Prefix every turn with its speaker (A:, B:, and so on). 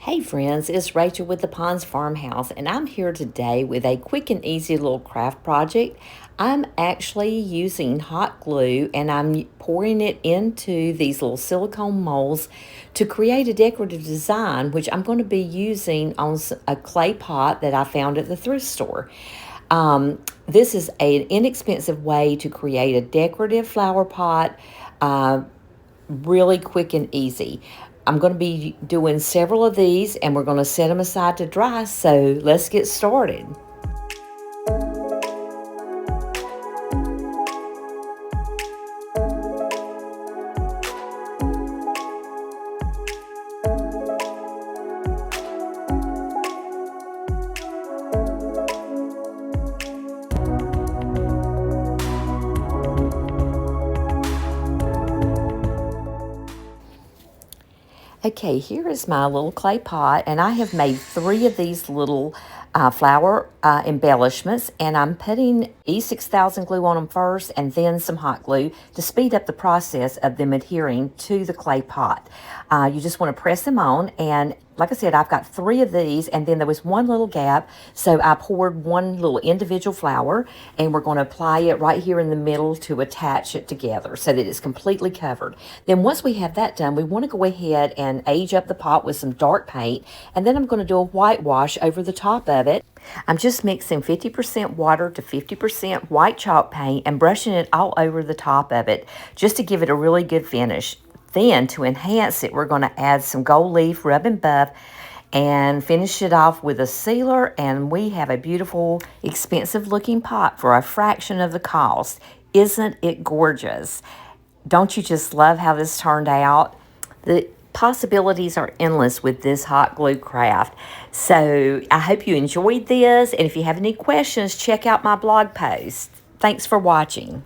A: Hey friends, it's Rachel with the Ponds Farmhouse, and I'm here today with a quick and easy little craft project. I'm actually using hot glue and I'm pouring it into these little silicone molds to create a decorative design, which I'm going to be using on a clay pot that I found at the thrift store. This is an inexpensive way to create a decorative flower pot. Uh, Really quick and easy. I'm going to be doing several of these and we're going to set them aside to dry. So let's get started. Okay, here is my little clay pot, and I have made 3 of these little flower embellishments, and I'm putting E6000 glue on them first and then some hot glue to speed up the process of them adhering to the clay pot. You just want to press them on, and like I said, I've got 3 of these, and then there was one little gap, so I poured one little individual flower, and we're going to apply it right here in the middle to attach it together so that it's completely covered. Then once we have that done, we want to go ahead and age up the pot with some dark paint, and then I'm going to do a whitewash over the top of it. I'm just mixing 50% water to 50% white chalk paint and brushing it all over the top of it just to give it a really good finish. Then, to enhance it, we're going to add some gold leaf rub and buff and finish it off with a sealer, and we have a beautiful, expensive looking pot for a fraction of the cost. Isn't it gorgeous? Don't you just love how this turned out? The possibilities are endless with this hot glue craft. So I hope you enjoyed this, and if you have any questions, check out my blog post. Thanks for watching.